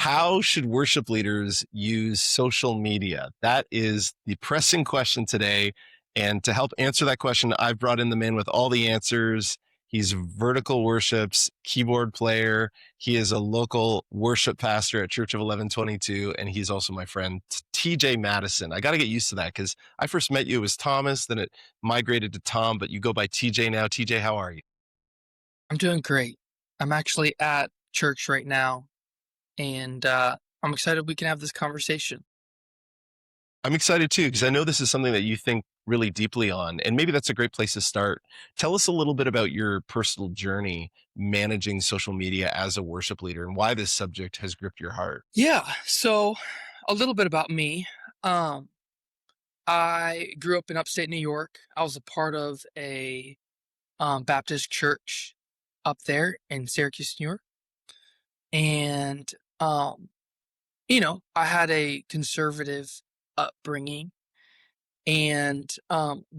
How should worship leaders use social media? That is the pressing question today. And to help answer that question, I've brought in the man with all the answers. He's vertical worships keyboard player. He is a local worship pastor at Church of 1122, and he's also my friend TJ Madison. I got to get used to that because I first met you as Thomas, then it migrated to Tom, but you go by TJ now. TJ, how are you? I'm doing great. I'm actually at church right now, and I'm excited we can have this conversation. I'm excited too, because I know this is something that you think really deeply on, and maybe that's a great place to start. Tell us a little bit about your personal journey managing social media as a worship leader and why this subject has gripped your heart. Yeah, so a little bit about me. Um, I grew up in upstate New York. I was a part of a Baptist church up there in Syracuse, New York, and I had a conservative upbringing. And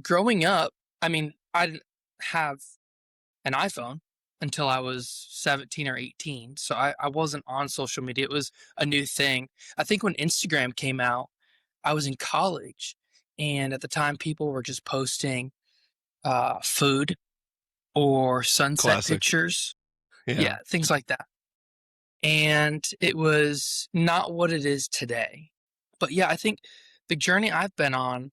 growing up, I didn't have an iPhone until I was 17 or 18. So I wasn't on social media. It was a new thing. I think when Instagram came out, I was in college. And at the time, people were just posting food or sunset Classic. pictures. Yeah. Yeah, things like that. And it was not what it is today. But yeah, I think the journey I've been on,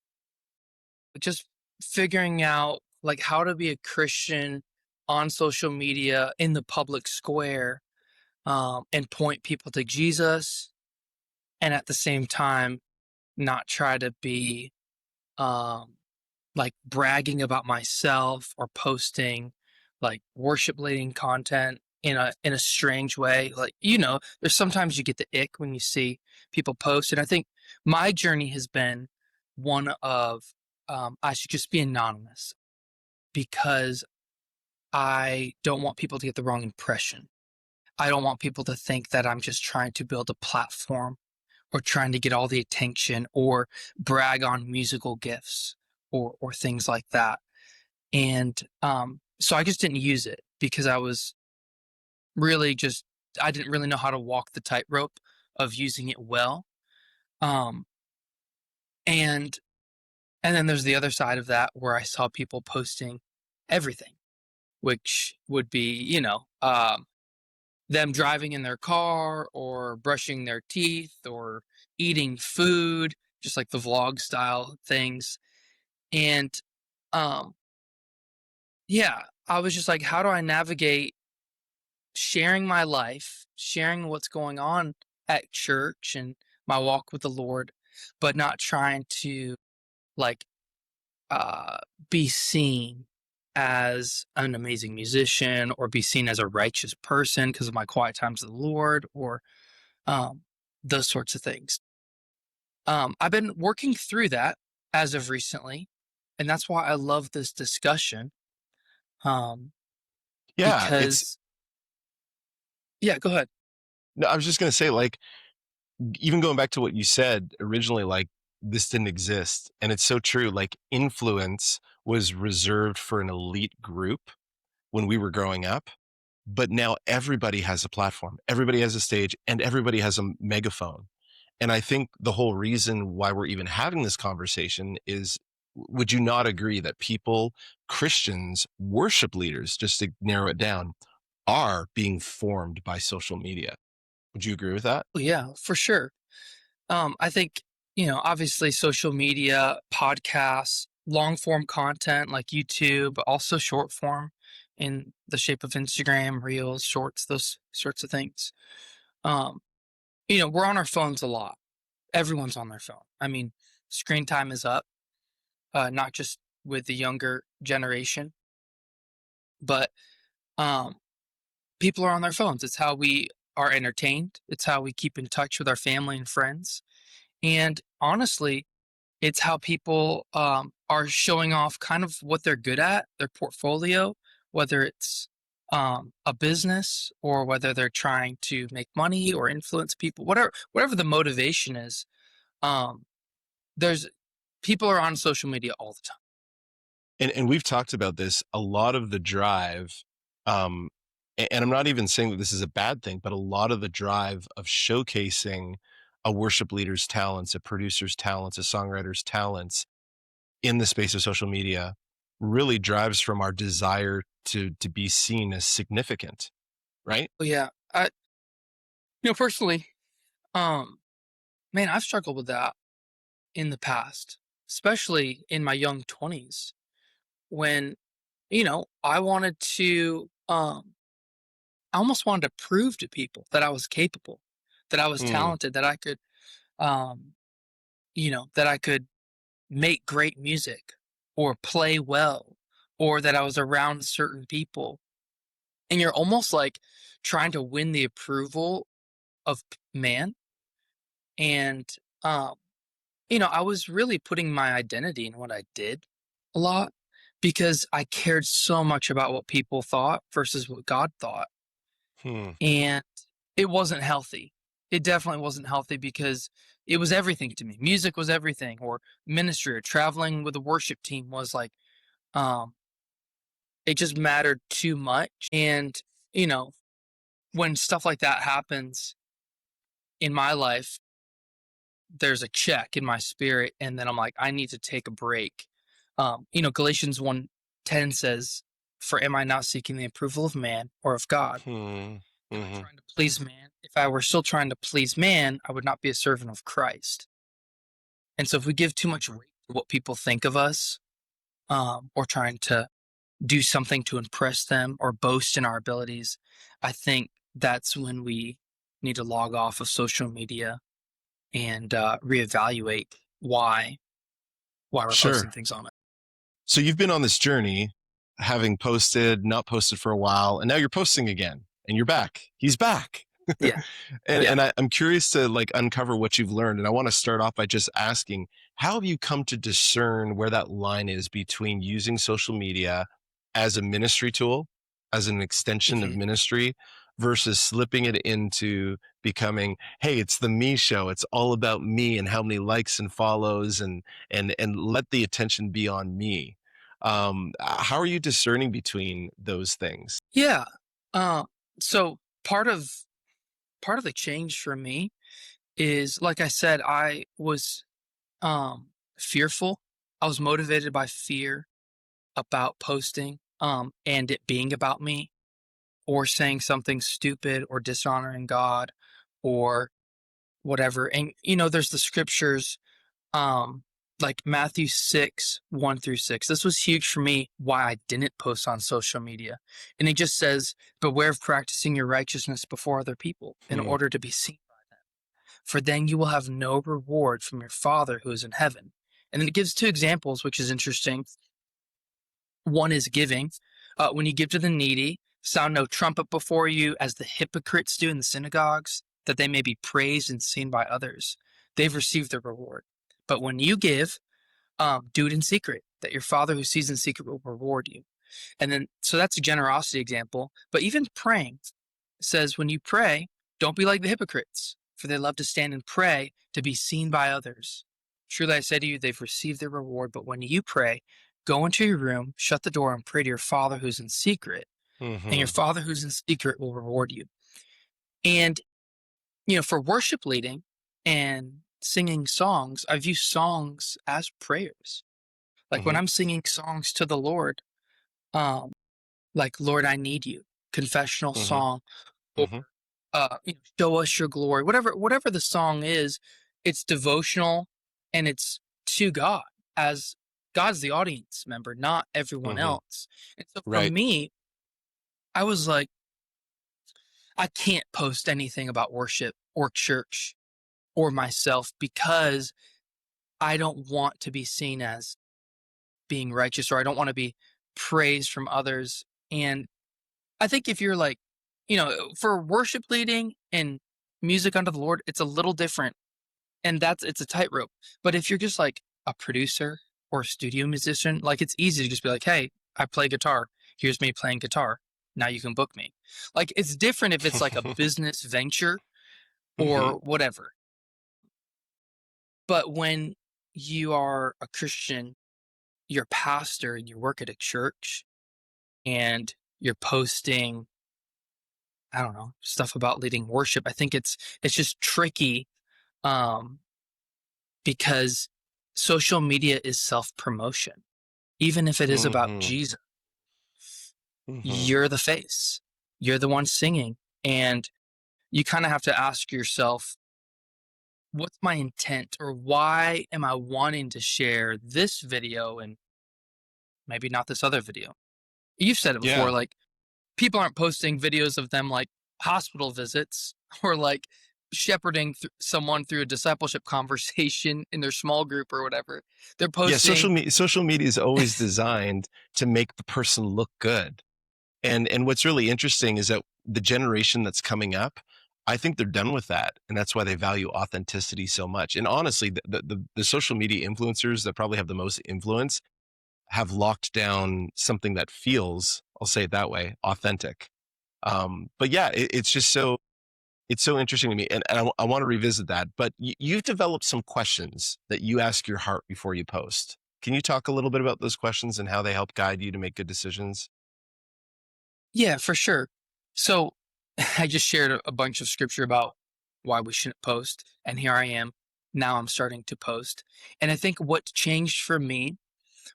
just figuring out like how to be a Christian on social media in the public square, and point people to Jesus, and at the same time not try to be um, like bragging about myself or posting like worship leading content in a strange way. Like, there's sometimes you get the ick when you see people post, and I think my journey has been one of I should just be anonymous because I don't want people to get the wrong impression. I don't want people to think that I'm just trying to build a platform or trying to get all the attention or brag on musical gifts or things like that. And so I just didn't use it because really just I didn't really know how to walk the tightrope of using it well. Um, and and then there's the other side of that where I saw people posting everything, which would be, them driving in their car or brushing their teeth or eating food, just like the vlog style things. And um, yeah, I was just like, how do I navigate sharing my life, sharing what's going on at church and my walk with the Lord, but not trying to like uh, be seen as an amazing musician or be seen as a righteous person because of my quiet times with the Lord or um, those sorts of things. I've been working through that as of recently, and that's why I love this discussion. Um, Yeah. because yeah, go ahead. No, I was just going to say, like, even going back to what you said originally, like, this didn't exist. And it's so true. Like, influence was reserved for an elite group when we were growing up. But now everybody has a platform, everybody has a stage, and everybody has a megaphone. And I think the whole reason why we're even having this conversation is, would you not agree that people, Christians, worship leaders, just to narrow it down, are being formed by social media? Would you agree with that? Well, yeah, for sure. I think, obviously social media, podcasts, long form content like YouTube, but also short form in the shape of Instagram, Reels, Shorts, those sorts of things. Um, we're on our phones a lot. Everyone's on their phone. Screen time is up, not just with the younger generation, but um, people are on their phones. It's how we are entertained. It's how we keep in touch with our family and friends. And honestly, it's how people are showing off kind of what they're good at, their portfolio, whether it's a business or whether they're trying to make money or influence people, whatever the motivation is. Um, there's People are on social media all the time. And we've talked about this. A lot of the drive, And I'm not even saying that this is a bad thing, but a lot of the drive of showcasing a worship leader's talents, a producer's talents, a songwriter's talents in the space of social media really drives from our desire to be seen as significant, right? But yeah, personally, um, man, I've struggled with that in the past, especially in my young 20s when, I wanted to, I almost wanted to prove to people that I was capable, that I was Hmm. talented, that I could, um, that I could make great music or play well or that I was around certain people. And you're almost like trying to win the approval of man. And, um, I was really putting my identity in what I did a lot because I cared so much about what people thought versus what God thought. Hmm. And it wasn't healthy. It definitely wasn't healthy because it was everything to me. Music was everything, or ministry or traveling with a worship team was like, um, it just mattered too much. And, you know, when stuff like that happens in my life, there's a check in my spirit. And then I'm like, I need to take a break. Galatians 1:10 says, "For am I not seeking the approval of man or of God? Hmm. Am I Hmm. trying to please man? If I were still trying to please man, I would not be a servant of Christ." And so if we give too much weight to what people think of us, or trying to do something to impress them or boast in our abilities, I think that's when we need to log off of social media and reevaluate why we're Sure. posting things on it. So you've been on this journey, having posted, not posted for a while, and now you're posting again, and you're back. He's back. Yeah, and yeah. and I'm curious to like uncover what you've learned. And I want to start off by just asking, how have you come to discern where that line is between using social media as a ministry tool, as an extension of Mhm. ministry, versus slipping it into becoming, hey, it's the me show. It's all about me and how many likes and follows and let the attention be on me. How are you discerning between those things? Yeah. Uh, so part of the change for me is, like I said, I was fearful. I was motivated by fear about posting, and it being about me or saying something stupid or dishonoring God or whatever. And there's the scriptures, um, like Matthew 6:1-6. This was huge for me. Why I didn't post on social media, and it just says, "Beware of practicing your righteousness before other people in Hmm. order to be seen, for then you will have no reward from your Father who is in heaven." And then it gives two examples, which is interesting. One is giving. When you give to the needy, sound no trumpet before you, as the hypocrites do in the synagogues, that they may be praised and seen by others. They've received their reward. But when you give, do it in secret, that your Father who sees in secret will reward you. And then, so that's a generosity example. But even praying says, when you pray, don't be like the hypocrites, for they love to stand and pray to be seen by others. Truly I say to you, they've received their reward. But when you pray, go into your room, shut the door, and pray to your Father who's in secret, and your Hmm. Father who's in secret will reward you. And, for worship leading and singing songs, I view songs as prayers. Like when Hmm. I'm singing songs to the Lord, um, like "Lord, I Need You," confessional Hmm. song, or Hmm. "Show Us Your Glory," whatever the song is, it's devotional and it's to God, as God's the audience member, not everyone Hmm. else. And so for Right. me, I was like, I can't post anything about worship or church or myself because I don't want to be seen as being righteous, or I don't want to be praised from others. And I think if you're like, for worship leading and music unto the Lord, it's a little different, and it's a tightrope. But if you're just like a producer or a studio musician, like it's easy to just be like, "Hey, I play guitar. Here's me playing guitar. Now you can book me." Like it's different if it's like a business venture Hmm. or whatever. But when you are a Christian, you're a pastor and you work at a church and you're posting I don't know, stuff about leading worship. I think it's just tricky, um, because social media is self-promotion. Even if it is about Mhm. Jesus, Mhm. you're the face. You're the one singing, and you kinda have to ask yourself, "What's my intent?" Or, "Why am I wanting to share this video and maybe not this other video?" You've said it before, Yeah. like, people aren't posting videos of them, like, hospital visits or, like, shepherding someone through a discipleship conversation in their small group or whatever. They're Yeah, posting. social media is always designed to make the person look good. And what's really interesting is that the generation that's coming up, I think they're done with that, and that's why they value authenticity so much. And honestly, the social media influencers that probably have the most influence have locked down something that feels, I'll say it that way, authentic. But yeah, it's so interesting to me, and I want to revisit that. But you've developed some questions that you ask your heart before you post. Can you talk a little bit about those questions and how they help guide you to make good decisions? Yeah, for sure. So, I just shared a bunch of scripture about why we shouldn't post, and here I am. Now I'm starting to post. And I think what changed for me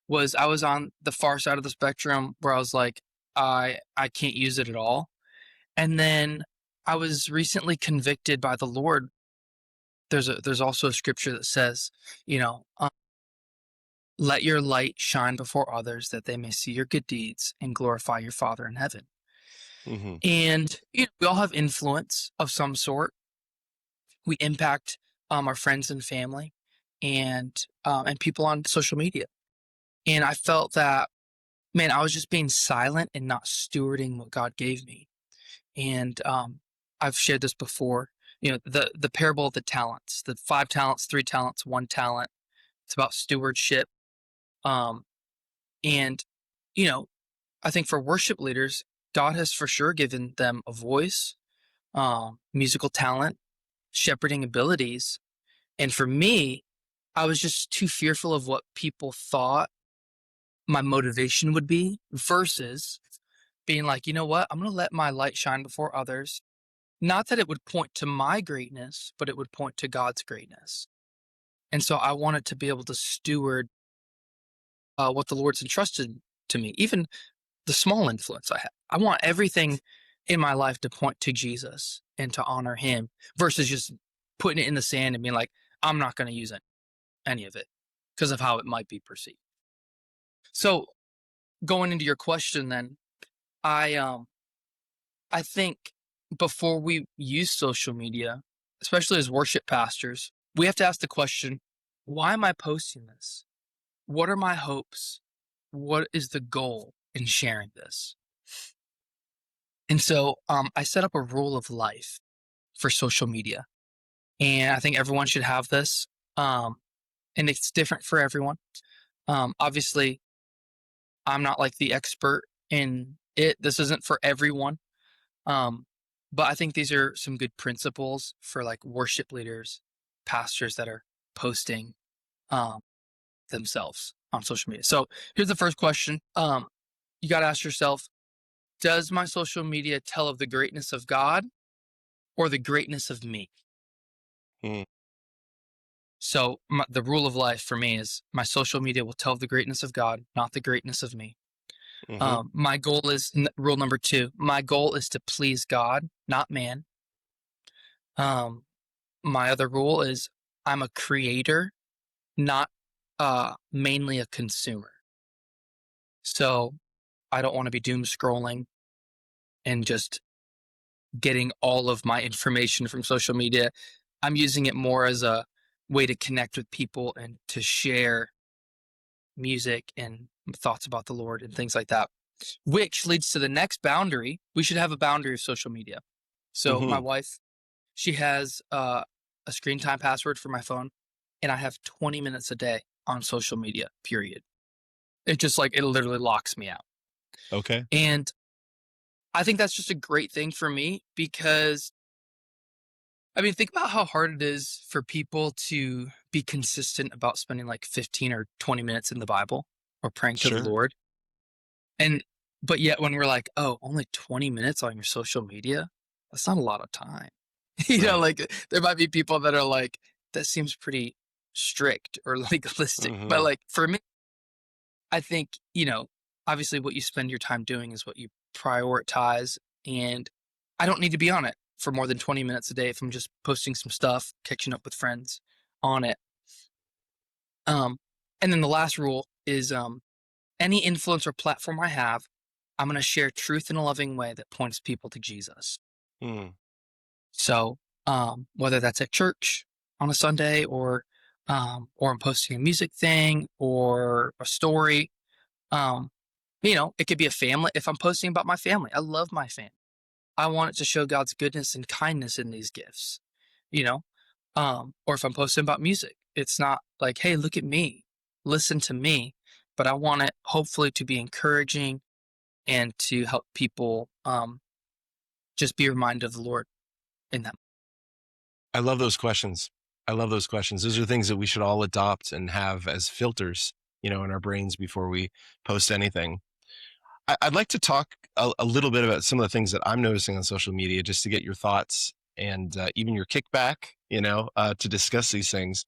was I was on the far side of the spectrum where I was like, I can't use it at all. And then I was recently convicted by the Lord. There's also a scripture that says, you know, let your light shine before others that they may see your good deeds and glorify your Father in heaven. Hmm. And we all have influence of some sort. We impact our friends and family, and people on social media. And I felt that, man, I was just being silent and not stewarding what God gave me. And I've shared this before. The parable of the talents, the 5 talents, 3 talents, 1 talent. It's about stewardship. Um, and you know, I think for worship leaders, God has for sure given them a voice, musical talent, shepherding abilities. And for me, I was just too fearful of what people thought my motivation would be versus being like, you know what? I'm going to let my light shine before others. Not that it would point to my greatness, but it would point to God's greatness. And so I wanted to be able to steward what the Lord's entrusted to me, even the small influence I have. I want everything in my life to point to Jesus and to honor Him versus just putting it in the sand and being like, I'm not going to use any of it because of how it might be perceived. So going into your question, then I I think before we use social media, especially as worship pastors, we have to ask the question, why am I posting this? What are my hopes? What is the goal in sharing this? And so I set up a rule of life for social media. And I think everyone should have this. Um, and it's different for everyone. Obviously, I'm not like the expert in it. This isn't for everyone. Um, but I think these are some good principles for like worship leaders, pastors that are posting um, themselves on social media. So here's the first question. You got to ask yourself, does my social media tell of the greatness of God or the greatness of me? Mm. So the rule of life for me is my social media will tell of the greatness of God, not the greatness of me. Mhm. My goal is rule number two. My goal is to please God, not man. Um, my other rule is I'm a creator, not mainly a consumer. So I don't want to be doom scrolling and just getting all of my information from social media. I'm using it more as a way to connect with people and to share music and thoughts about the Lord and things like that. Which leads to the next boundary. We should have a boundary of social media. So my Mhm. wife, she has a screen time password for my phone, and I have 20 minutes a day on social media. Period. It just like it literally locks me out, Okay. and I think that's just a great thing for me because I mean, think about how hard it is for people to be consistent about spending like 15 or 20 minutes in the Bible or praying to the Sure. Lord. And but yet when we're like, "Oh, only 20 minutes on your social media?" that's not a lot of time. Right. Like there might be people that are like, that seems pretty strict or legalistic. But Mhm. like for me, I think, obviously what you spend your time doing is what you prioritize. And I don't need to be on it for more than 20 minutes a day if I'm just posting some stuff, catching up with friends on it. Um, and then the last rule is any influence or platform I have, I'm going to share truth in a loving way that points people to Jesus. Mm. So, whether that's at church on a Sunday or I'm posting a music thing or a story, um, it could be a family. If I'm posting about my family, I love my family. I want it to show God's goodness and kindness in these gifts, you know? Or if I'm posting about music, it's not like, hey, look at me, listen to me, but I want it hopefully to be encouraging and to help people just be reminded of the Lord in them. I love those questions. I love those questions. Those are things that we should all adopt and have as filters, in our brains before we post anything. I'd like to talk a little bit about some of the things that I'm noticing on social media, just to get your thoughts and even your kickback, to discuss these things.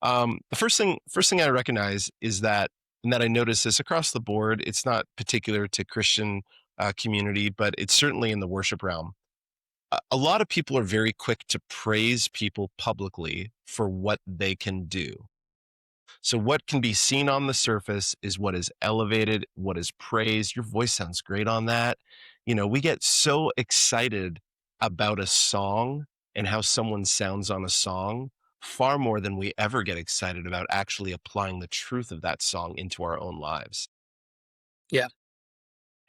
The first thing I recognize is that, and that I notice this across the board. It's not particular to Christian community, but it's certainly in the worship realm. A lot of people are very quick to praise people publicly for what they can do. So what can be seen on the surface is what is elevated, what is praised. Your voice sounds great on that. We get so excited about a song and how someone sounds on a song far more than we ever get excited about actually applying the truth of that song into our own lives. Yeah,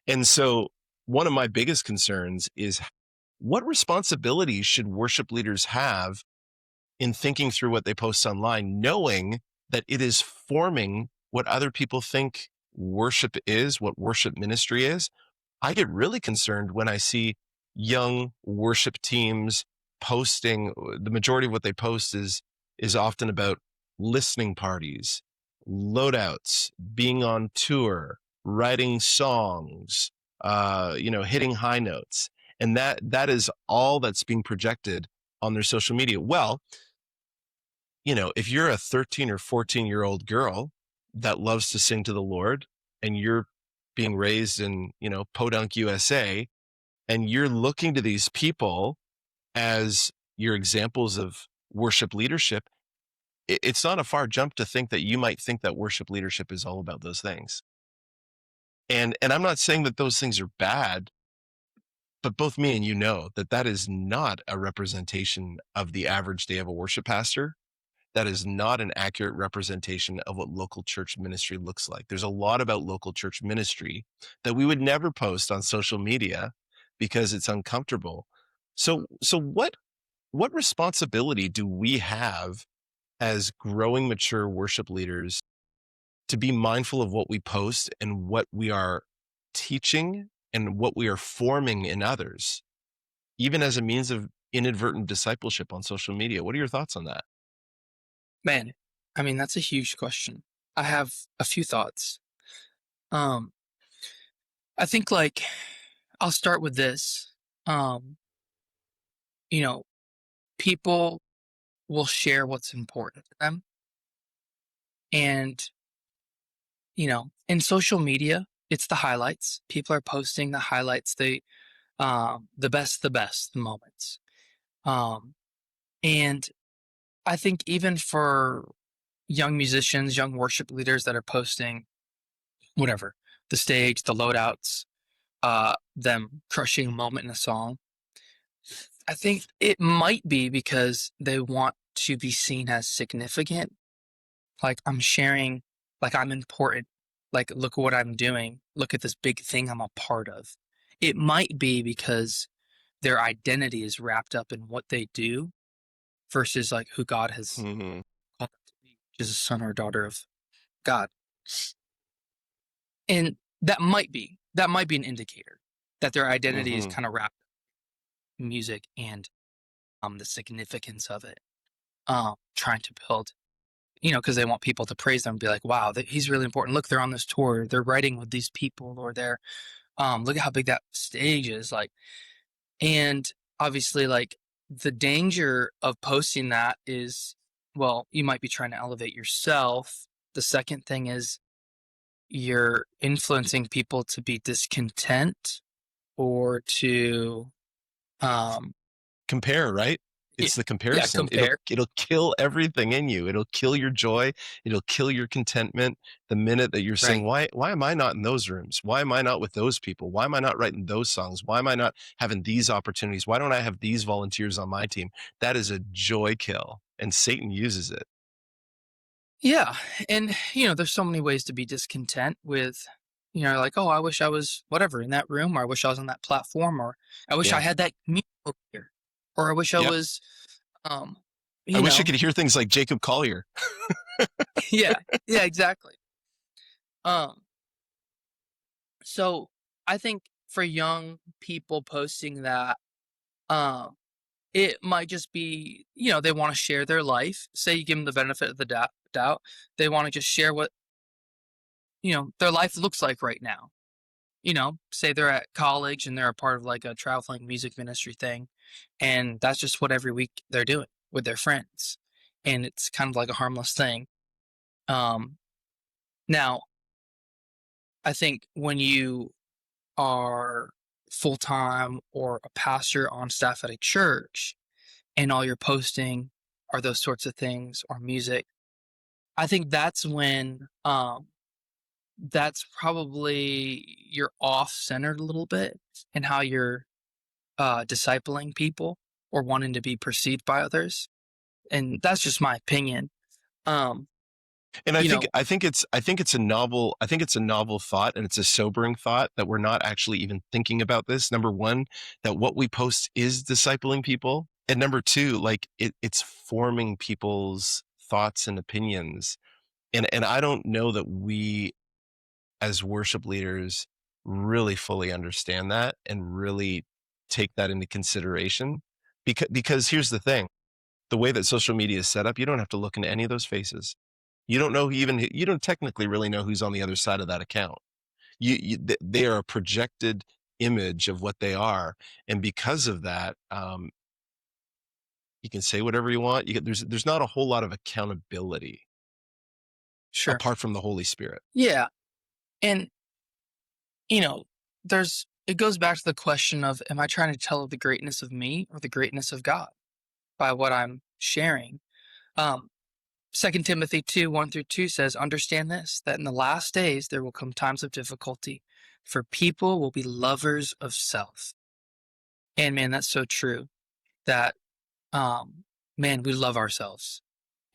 And so one of my biggest concerns is, what responsibilities should worship leaders have in thinking through what they post online, knowing that it is forming what other people think worship is, what worship ministry is? I get really concerned when I see young worship teams posting. The majority of what they post is often about listening parties, loadouts, being on tour, writing songs, hitting high notes. And that is all that's being projected on their social media. Well, if you're a 13 or 14-year-old girl that loves to sing to the Lord, and you're being raised in, Podunk, USA, and you're looking to these people as your examples of worship leadership, it's not a far jump to think that you might think that worship leadership is all about those things. And I'm not saying that those things are bad, but both me and you know that that is not a representation of the average day of a worship pastor. That is not an accurate representation of what local church ministry looks like. There's a lot about local church ministry that we would never post on social media because it's uncomfortable. So what responsibility do we have as growing mature worship leaders to be mindful of what we post and what we are teaching and what we are forming in others, even as a means of inadvertent discipleship on social media? What are your thoughts on that? man. I mean, that's a huge question. I have a few thoughts. Um, I think like I'll start with this. Um, you know, people will share what's important to them. And, in social media, it's the highlights. People are posting the highlights, the best moments. Um, and I think even for young musicians, young worship leaders that are posting whatever, the stage, the loadouts, them crushing a moment in a song, I think it might be because they want to be seen as significant. Like I'm sharing, like I'm important. Like, look at what I'm doing. Look at this big thing I'm a part of. It might be because their identity is wrapped up in what they do versus like who God has Mhm. called them to be, which is a son or daughter of God. And that might be an indicator that their identity is Mhm. kind of wrapped in music and the significance of it. Trying to build, because they want people to praise them, and be like, wow, he's really important. Look, they're on this tour, they're writing with these people, or they're look at how big that stage is, like. And obviously, like, the danger of posting that is, well, you might be trying to elevate yourself. The second thing is you're influencing people to be discontent or to, um, Compare, right? y It's the yeah, comparison. It'll compare. it'll kill everything in you. It'll kill your joy. It'll kill your contentment the minute that you're saying, Right. "Why am I not in those rooms? Why am I not with those people? Why am I not writing those songs? Why am I not having these opportunities? Why don't I have these volunteers on my team?" That is a joy kill, and Satan uses it. Yeah, and, there's so many ways to be discontent with, like, "Oh, I wish I was whatever in that room," or, "I wish I was on that platform," or, "I wish I Yeah. had that meal over here," or, "I wish I Yep. was," um, I you wish I know could hear things like Jacob Collier. Yeah, yeah, exactly. Um, so I think for young people posting that, um, it might just be, they wanna share their life. Say you give them the benefit of the doubt, they wanna just share what, their life looks like right now. Say they're at college and they're a part of like a traveling music ministry thing, and that's just what every week they're doing with their friends, and it's kind of like a harmless thing. Um, Now, I think when you are full time or a pastor on staff at a church, and all you're posting are those sorts of things or music, I think that's when that's probably you're off centered a little bit in how you're discipling people or wanting to be perceived by others, and that's just my opinion. Um, And you know, I think it's a novel thought, and it's a sobering thought that we're not actually even thinking about this. Number one, that what we post is discipling people. And number two, like it's forming people's thoughts and opinions. And I don't know that we as worship leaders really fully understand that and really take that into consideration. Because here's the thing, the way that social media is set up, you don't have to look into any of those faces. You don't know you don't technically really know who's on the other side of that account. They are a projected image of what they are, and because of that, you can say whatever you want. There's not a whole lot of accountability sure. apart from the Holy Spirit. Yeah, and you know, there's it goes back to the question of, am I trying to tell the greatness of me or the greatness of God by what I'm sharing? Um, 2 Timothy 2:1-2 says, "Understand this, that in the last days there will come times of difficulty, for people will be lovers of self." And man, that's so true. That um, man, we love ourselves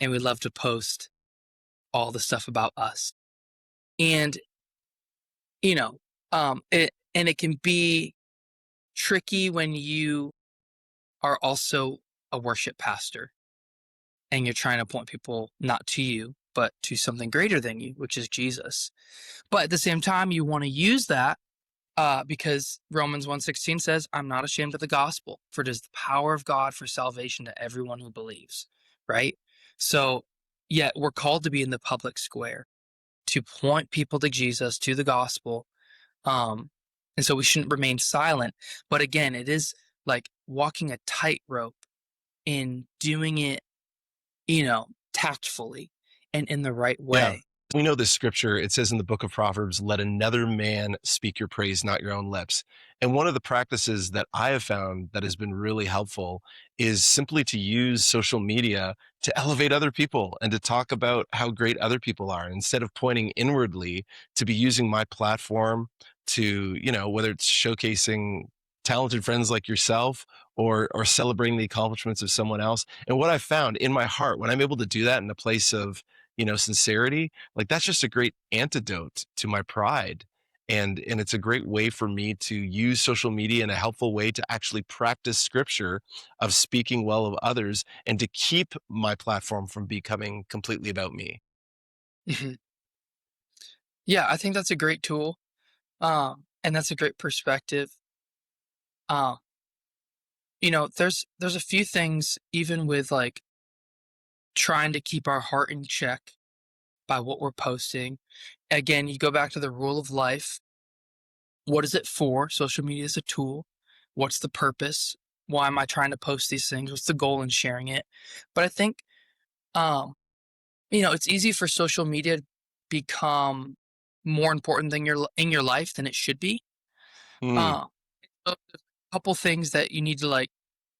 and we love to post all the stuff about us. And, you know, it can be tricky when you are also a worship pastor and you're trying to point people not to you, but to something greater than you, which is Jesus. But at the same time, you want to use that because Romans 1:16 says, "I'm not ashamed of the gospel, for it is the power of God for salvation to everyone who believes." Right? So, yeah, we're called to be in the public square, to point people to Jesus, to the gospel. Um, and so we shouldn't remain silent. But again, it is like walking a tightrope in doing it, tactfully and in the right Yeah. way. We know this scripture. It says in the book of Proverbs, let another man speak your praise, not your own lips. And one of the practices that I have found that has been really helpful is simply to use social media to elevate other people and to talk about how great other people are instead of pointing inwardly, to be using my platform to, whether it's showcasing talented friends like yourself or celebrating the accomplishments of someone else. And what I found in my heart, when I'm able to do that in a place of, sincerity, like that's just a great antidote to my pride. And it's a great way for me to use social media in a helpful way to actually practice scripture of speaking well of others and to keep my platform from becoming completely about me. Mhm. Yeah, I think that's a great tool. And that's a great perspective. Um, there's a few things even with like trying to keep our heart in check by what we're posting. Again, you go back to the rule of life. What is it for? Social media is a tool. What's the purpose? Why am I trying to post these things? What's the goal in sharing it? But I think, um, it's easy for social media to become more important than in your life than it should be. Mm, Uh, so there's a couple things that you need to like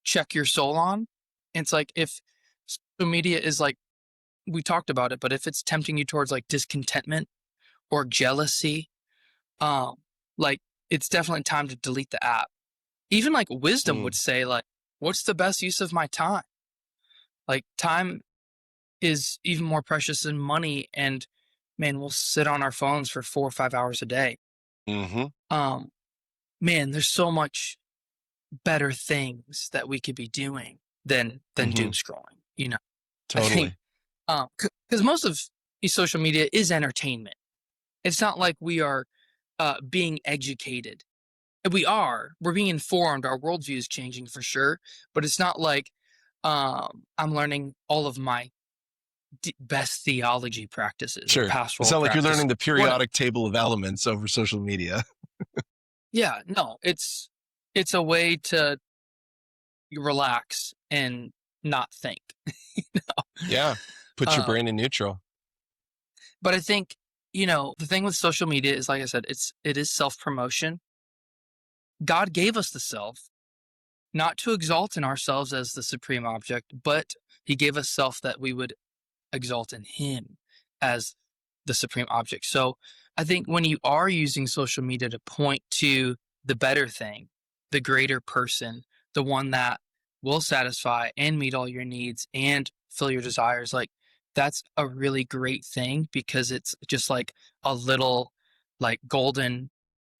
check your soul on. It's like if social media is like we talked about it, but if it's tempting you towards like discontentment or jealousy, um, like it's definitely time to delete the app. Even like wisdom would mm, say like, what's the best use of my time? Like time is even more precious than money, and man, we'll sit on our phones for 4 or 5 hours a day. mhm, Um, Man, there's so much better things that we could be doing than doom mhm, scrolling. I think totally. because most of social media is entertainment. It's not like we are being educated. We're being informed. Our worldview is changing for sure, but it's not like I'm learning all of my best theology practices or Sure. It's pastoral not like you're practice. learning the What? periodic table of elements over social media. Yeah, no, it's a way to relax and not think. you Yeah. Put your um, brain in neutral. but I think the thing with social media is, like I said, it is self promotion. God gave us the self not to exalt in ourselves as the supreme object, but He gave us self that we would exalt in Him as the supreme object. So I think when you are using social media to point to the better thing, the greater person, the one that will satisfy and meet all your needs and fill your desires, like that's a really great thing because it's just like a little like golden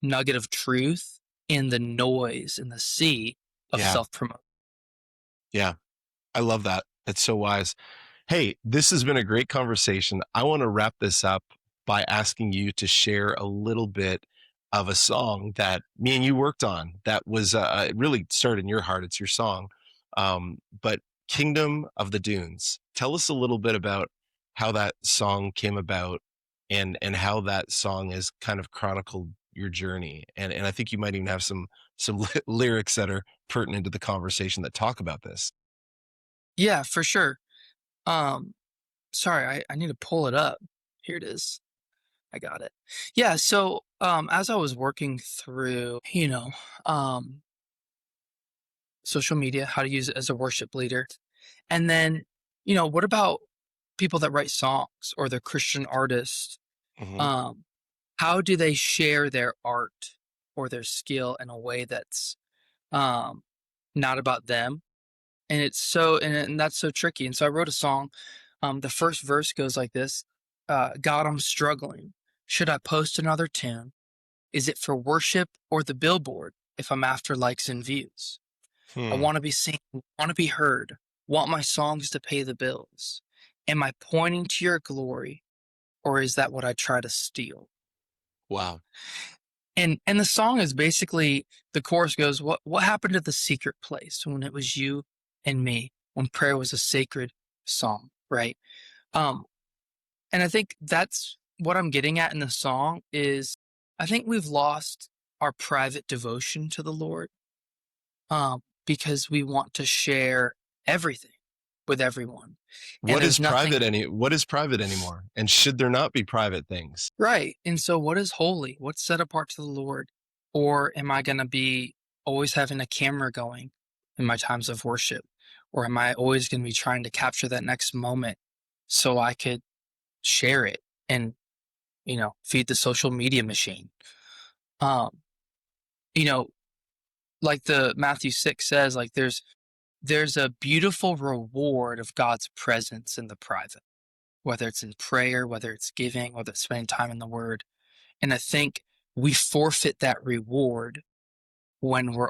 nugget of truth in the noise in the sea of Yeah. self promotion. Yeah. I love that. It's so wise. Hey, this has been a great conversation. I want to wrap this up by asking you to share a little bit of a song that me and you worked on that was it really started in your heart. It's your song. But Kingdom of the Dunes. Tell us a little bit about how that song came about and how that song has kind of chronicled your journey. And I think you might even have some lyrics that are pertinent to the conversation that talk about this. Yeah, for sure. Um, Sorry, I need to pull it up. Here it is. I got it. Yeah, so as I was working through, social media, how to use it as a worship leader, and then, what about people that write songs or they're Christian artists? Hmm. Um, how do they share their art or their skill in a way that's um not about them? And that's so tricky. And so I wrote a song. The first verse goes like this: God, I'm struggling. Should I post another tune? Is it for worship or the billboard if I'm after likes and views? I Hmm. want to be seen, want to be heard, want my songs to pay the bills. Am I pointing to your glory, or is that what I try to steal? Wow. And the song is basically, the chorus goes, what happened to the secret place when it was you and me, when prayer was a sacred song, right? Um, and I think that's what I'm getting at in the song is I think we've lost our private devotion to the Lord, because we want to share everything with everyone. And there's nothing What is private anymore? And should there not be private things? right. And so what is holy? What's set apart to the Lord? Or am I going to be always having a camera going in my times of worship? Or am I always going to be trying to capture that next moment so I could share it and, feed the social media machine? Um, you know, like the Matthew 6 says, like there's a beautiful reward of God's presence in the private, whether it's in prayer, whether it's giving, whether it's spending time in the word. And I think we forfeit that reward when we're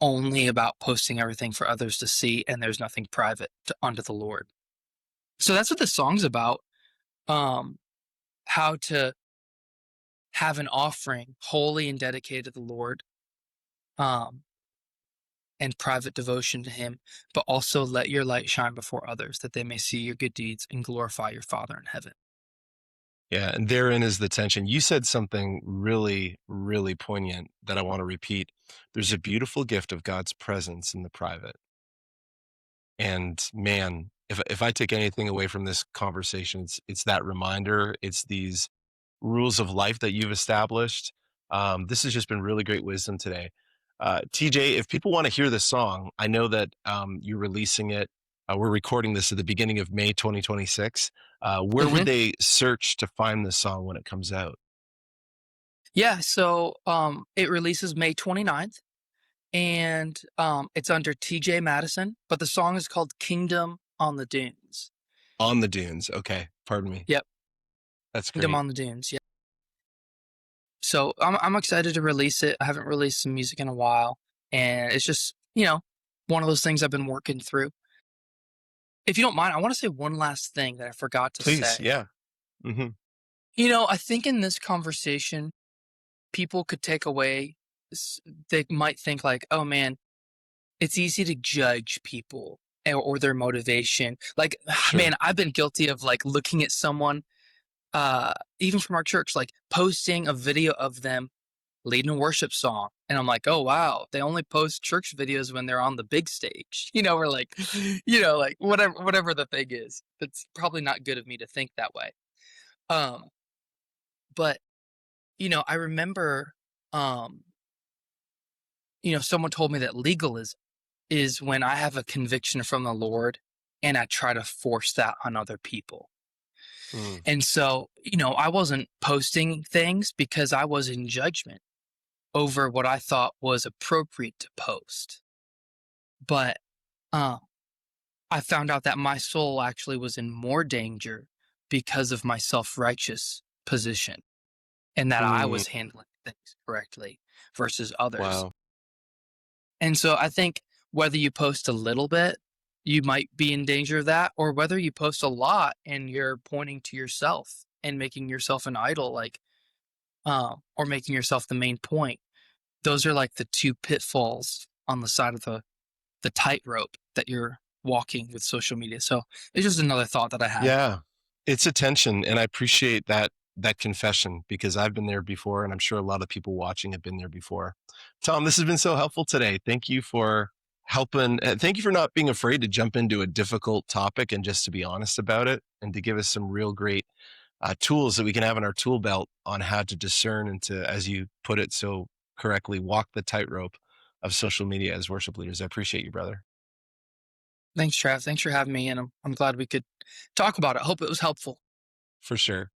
only about posting everything for others to see and there's nothing private unto the Lord. So that's what the song's about. Um, how to have an offering holy and dedicated to the Lord, um, and private devotion to Him, but also let your light shine before others that they may see your good deeds and glorify your Father in heaven. Yeah, and therein is the tension. You said something really, really poignant that I want to repeat. There's a beautiful gift of God's presence in the private. And man, if I take anything away from this conversation, it's that reminder. It's these rules of life that you've established. This has just been really great wisdom today. TJ, if people want to hear this song, I know that you're releasing it. We're recording this at the beginning of May 2026. Where would Mhm. they search to find this song when it comes out? Yeah, so, it releases May 29th, and, it's under TJ Madison, but the song is called Kingdom on the Dunes. On the Dunes. Okay, pardon me. Yep, That's Kingdom great. on the Dunes, yeah. So, I'm excited to release it. I haven't released some music in a while, and it's just, one of those things I've been working through. If you don't mind, I wanna say one last thing that I forgot to Please, say. yeah. Hmm. I think in this conversation, people could take away s they might think like, "Oh, man, it's easy to judge people or their motivation." Like, man, Sure. I've been guilty of, like, looking at someone, even from our church, like, posting a video of them leading a worship song, and I'm like, "Oh, wow, they only post church videos when they're on the big stage," or like, like, whatever the thing is. That's probably not good of me to think that way. Um, but, I remember, um, someone told me that legalism is when I have a conviction from the Lord and I try to force that on other people. Mm. And so, I wasn't posting things because I was in judgment over what I thought was appropriate to post. But uh, I found out that my soul actually was in more danger because of my self righteous position and that I Mm. was handling things correctly versus others. Wow. And so I think whether you post a little bit, you might be in danger of that, or whether you post a lot and you're pointing to yourself and making yourself an idol, like, or making yourself the main point. Those are like the two pitfalls on the side of the tightrope that you're walking with social media. So it's just another thought that I had. Yeah, it's a tension, and I appreciate that confession because I've been there before, and I'm sure a lot of people watching have been there before. Tom, this has been so helpful today. Thank you for helping. Thank you for not being afraid to jump into a difficult topic and just to be honest about it, and to give us some real great tools that we can have in our tool belt on how to discern and to, as you put it so correctly, walk the tightrope of social media as worship leaders. I appreciate you, brother, Thanks, Trav. Thanks for having me. And I'm glad we could talk about it. Hope it was helpful. for sure.